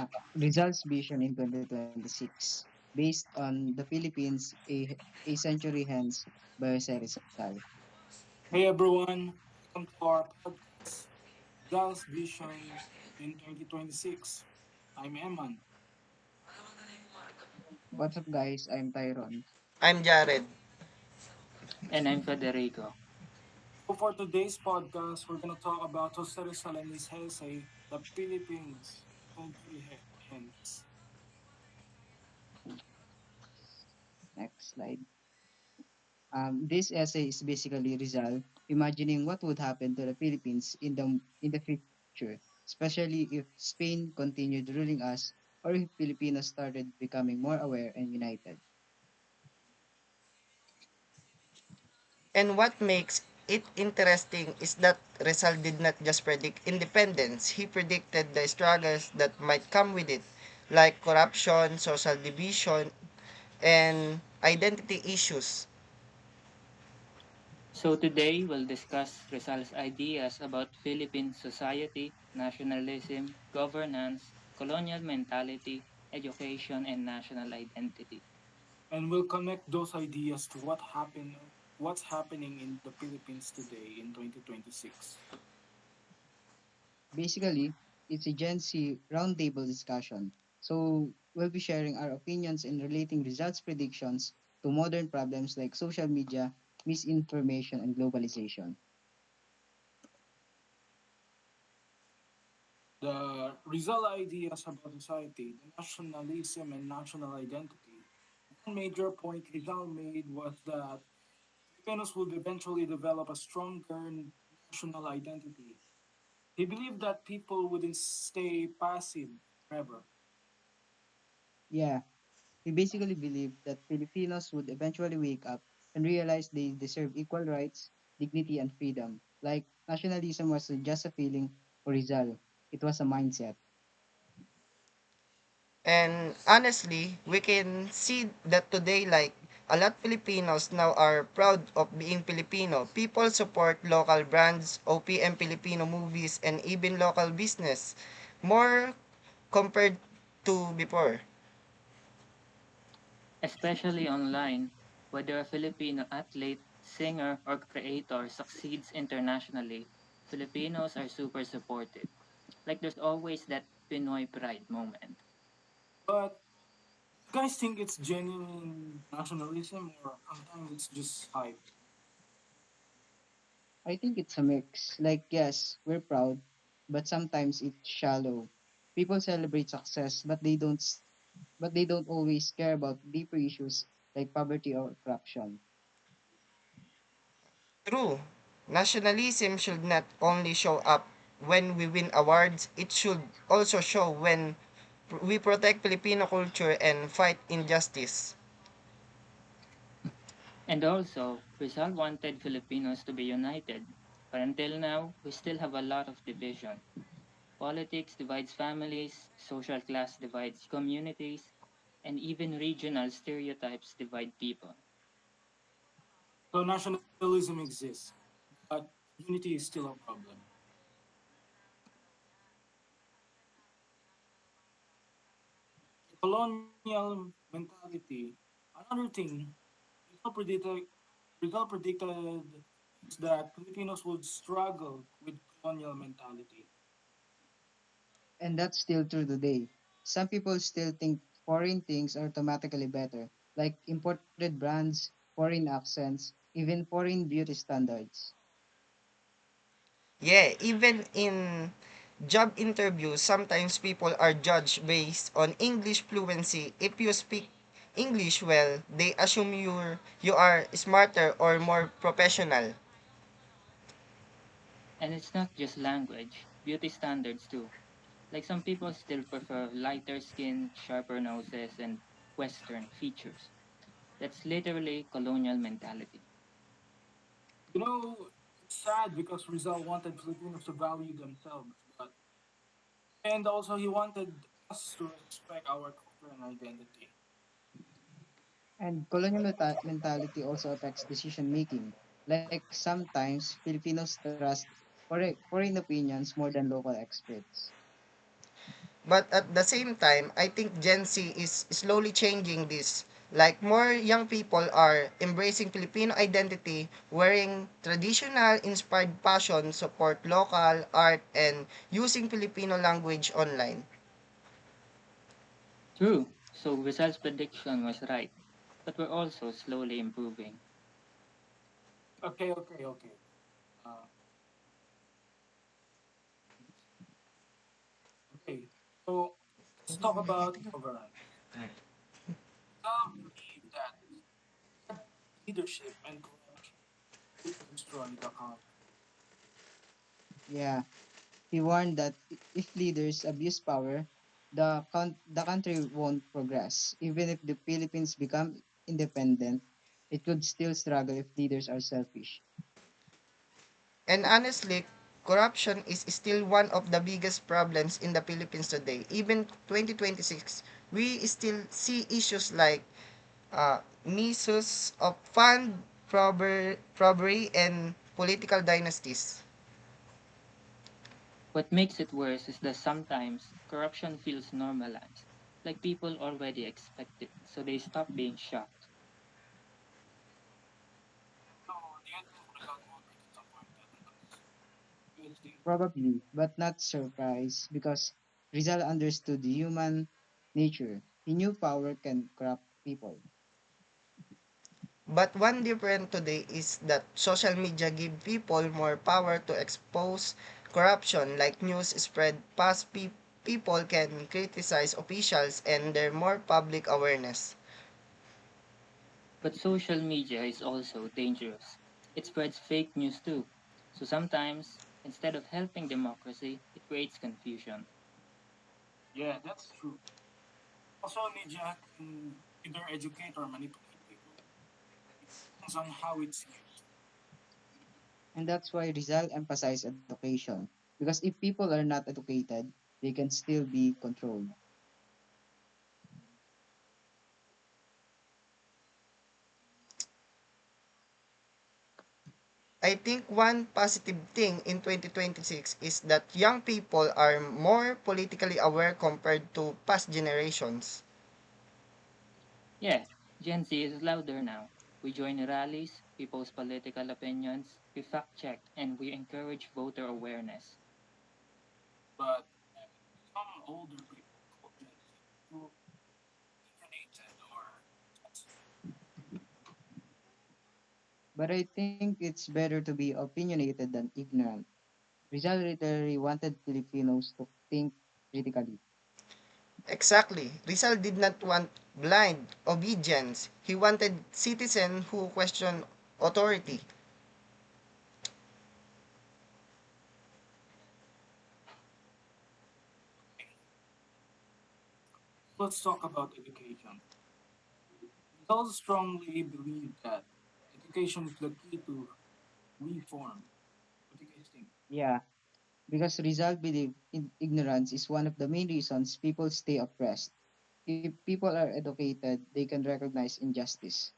Rizal's vision in 2026, based on the Philippines a century hence by Jose Rizal. Hey everyone, welcome to our podcast, Dallas Vision in 2026. I'm Eman. What's up, guys? I'm Tyron. I'm Jared. And I'm Federico. So for today's podcast, we're gonna talk about Jose Rizal and his essay, The Philippines Century Hence. Next slide. This essay is basically Rizal imagining what would happen to the Philippines in the future, especially if Spain continued ruling us or if Filipinos started becoming more aware and united. And what makes it interesting is that Rizal did not just predict independence, he predicted the struggles that might come with it, like corruption, social division, and identity issues. So today we'll discuss Rizal's ideas about Philippine society, nationalism, governance, colonial mentality, education, and national identity. And we'll connect those ideas to what's happening in the Philippines today in 2026. Basically, it's a Gen Z roundtable discussion. So we'll be sharing our opinions and relating results predictions to modern problems like social media, misinformation, and globalization. The Rizal ideas about society, the nationalism and national identity. One major point Rizal made was that Filipinos would eventually develop a stronger national identity. He believed that people wouldn't stay passive forever. Yeah, we basically believe that Filipinos would eventually wake up and realize they deserve equal rights, dignity, and freedom. Like, nationalism wasn't just a feeling for Rizal, it was a mindset. And honestly, we can see that today, like a lot Filipinos now are proud of being Filipino. People support local brands, OPM Filipino movies, and even local business more compared to before. Especially online, whether a Filipino athlete, singer, or creator succeeds internationally, Filipinos are super supportive. Like there's always that Pinoy pride moment. But you guys think it's genuine nationalism or sometimes it's just hype? I think it's a mix. Like, yes, we're proud, but sometimes it's shallow. People celebrate success, but they don't always care about deeper issues like poverty or corruption. True. Nationalism should not only show up when we win awards, it should also show when we protect Filipino culture and fight injustice. And also, Rizal wanted Filipinos to be united. But until now, we still have a lot of division. Politics divides families, social class divides communities, and even regional stereotypes divide people. So nationalism exists, but unity is still a problem. Colonial mentality. Another thing, Rizal predicted, Rizal predicted is that Filipinos would struggle with colonial mentality. And that's still true today. Some people still think foreign things are automatically better, like imported brands, foreign accents, even foreign beauty standards. Yeah, even in job interviews, sometimes people are judged based on English fluency. If you speak English well, they assume you are smarter or more professional. And it's not just language, beauty standards too. Like some people still prefer lighter skin, sharper noses, and Western features. That's literally colonial mentality. You know, it's sad because Rizal wanted Filipinos to value themselves, but and also he wanted us to respect our culture and identity. And colonial mentality also affects decision making. Like sometimes Filipinos trust foreign opinions more than local experts. But at the same time, I think Gen Z is slowly changing this. Like more young people are embracing Filipino identity, wearing traditional inspired fashion, support local art, and using Filipino language online. True, so Rizal's prediction was right, but we're also slowly improving. Okay. Uh, okay, so let's talk about governance. Some believe that leadership and corruption could destroy the country. Yeah, he warned that if leaders abuse power, the country won't progress. Even if the Philippines become independent, it could still struggle if leaders are selfish. And honestly, corruption is still one of the biggest problems in the Philippines today. Even 2026, we still see issues like misuse of fund, robbery, and political dynasties. What makes it worse is that sometimes corruption feels normalized, like people already expect it, so they stop being shocked. So, do you think Rizal will be disappointed in this? Do you think? Probably, but not surprised because Rizal understood human nature. He knew power can corrupt people. But one difference today is that social media give people more power to expose corruption, like news spread past people can criticize officials and there more public awareness. But social media is also dangerous. It spreads fake news too. So sometimes, instead of helping democracy, it creates confusion. Yeah, that's true. Also, media can either educate or manipulate people. It depends on how it's used. And that's why Rizal emphasized education. Because if people are not educated, they can still be controlled. I think one positive thing in 2026 is that young people are more politically aware compared to past generations. Yeah, Gen Z is louder now. We join rallies, we post political opinions, we fact check, and we encourage voter awareness. But some older people call Gen Z too opinionated or sensitive. But I think it's better to be opinionated than ignorant. Rizal literally wanted Filipinos to think critically. Exactly. Rizal did not want blind obedience. He wanted citizens who question authority. Let's talk about education. Rizal strongly believe that education is the key to reform. What do you guys think? Yeah, because Rizal believed ignorance is one of the main reasons people stay oppressed. If people are educated, they can recognize injustice.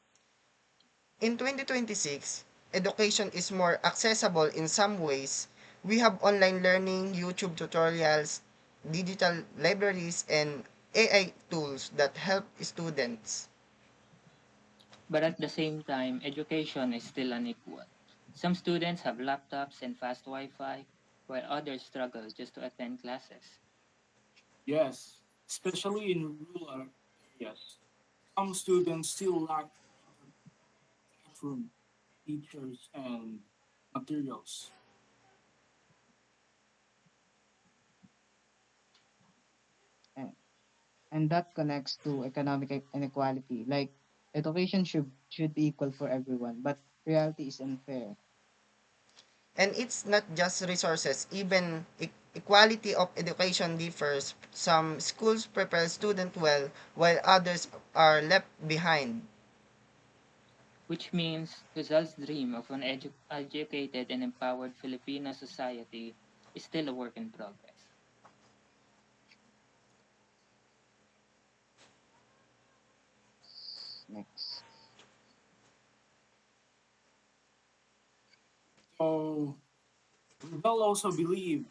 In 2026, education is more accessible in some ways. We have online learning, YouTube tutorials, digital libraries, and AI tools that help students. But at the same time, education is still unequal. Some students have laptops and fast Wi Fi, while others struggle just to attend classes. Yes, especially in rural areas. Some students still lack proper classroom, teachers, and materials. And, and that connects to economic inequality. Like, education should be equal for everyone, but reality is unfair. And it's not just resources, even equality of education differs. Some schools prepare students well, while others are left behind. Which means Rizal's dream of an educated and empowered Filipino society is still a work in progress. Next. So, Rizal also believed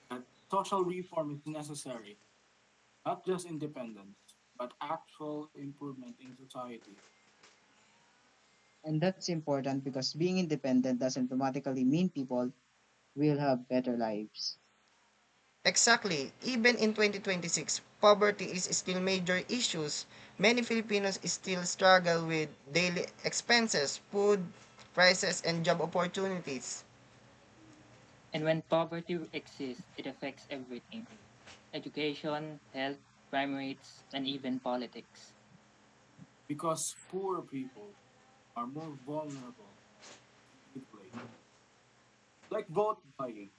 that social reform is necessary. not just independence, but actual improvement in society. And that's important because being independent doesn't automatically mean people will have better lives. Exactly. Even in 2026, poverty is still major issues. Many Filipinos still struggle with daily expenses, food prices, and job opportunities. And when poverty exists, it affects everything: education, health, crime rates, and even politics. Because poor people are more vulnerable to manipulate, like vote buying.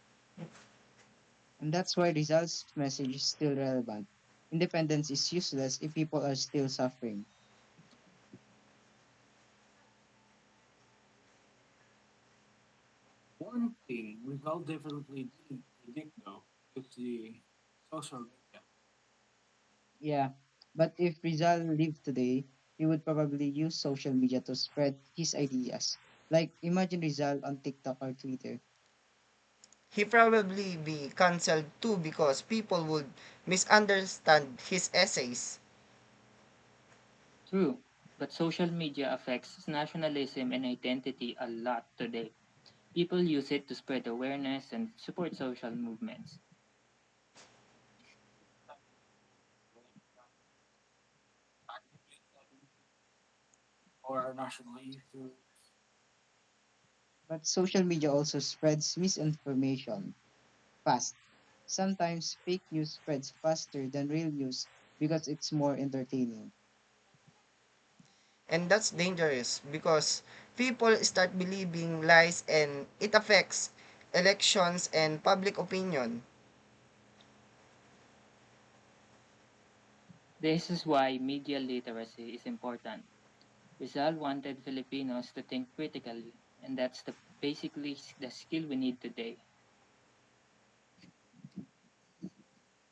And that's why Rizal's message is still relevant. Independence is useless if people are still suffering. One thing Rizal definitely didn't predict though is the social media. Yeah, but if Rizal lived today, he would probably use social media to spread his ideas. Like, imagine Rizal on TikTok or Twitter. He probably be cancelled too because people would misunderstand his essays. True, but social media affects nationalism and identity a lot today. People use it to spread awareness and support social movements. Or our national issues. But social media also spreads misinformation fast. Sometimes fake news spreads faster than real news because it's more entertaining. And that's dangerous because people start believing lies and it affects elections and public opinion. This is why media literacy is important. Rizal wanted Filipinos to think critically, and that's basically the skill we need today.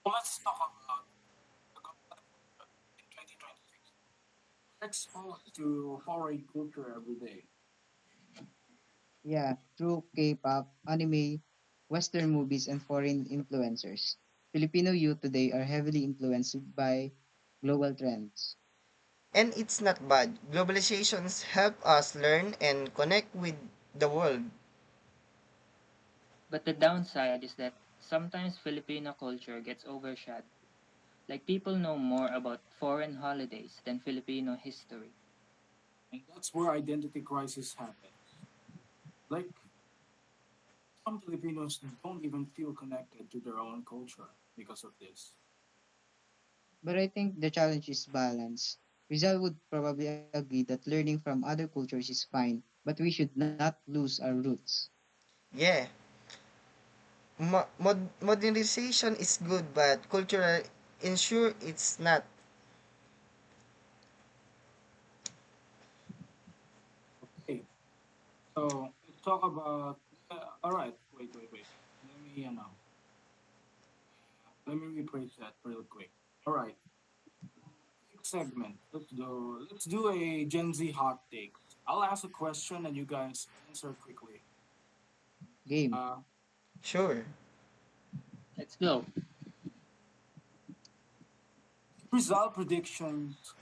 So let's talk about the content in 2026. We're exposed to foreign culture every day. Yeah, through K-pop, anime, Western movies, and foreign influencers. Filipino youth today are heavily influenced by global trends. And it's not bad. Globalizations help us learn and connect with the world. But the downside is that sometimes Filipino culture gets overshadowed. Like people know more about foreign holidays than Filipino history. And that's where identity crisis happen. Like some Filipinos don't even feel connected to their own culture because of this. But I think the challenge is balance. Rizal would probably agree that learning from other cultures is fine, but we should not lose our roots. Yeah, modernization is good, but cultural ensure it's not. Okay, so let's talk about. All right, wait. Let me, let me rephrase that real quick. All right, quick segment. Let's do a Gen Z hot takes. I'll ask a question and you guys answer quickly. Game. Uh, Sure. Let's go. result predictions.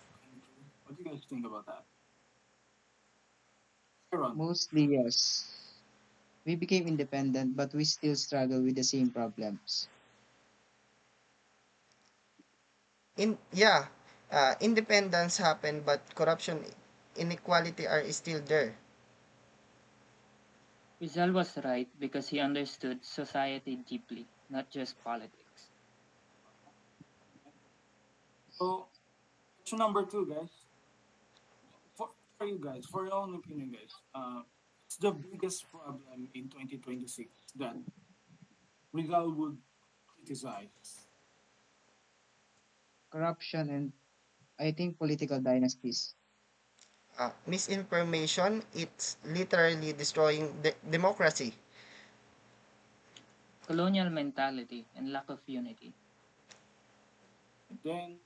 What do you guys think about that? Aaron, Mostly yes. We became independent, but we still struggle with the same problems. Independence happened, but corruption, inequality are still there. Rizal was right because he understood society deeply, not just politics. so question number two, guys. For you guys, for your own opinion, guys. What's the biggest problem in 2026 that Rizal would criticize? Corruption and I think political dynasties. Misinformation, it's literally destroying democracy. Colonial mentality and lack of unity. And then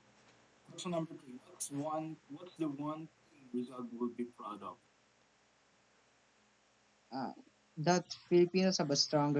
question number three. What's the one thing Rizal would be proud of? Uh, that Filipinos have a stronger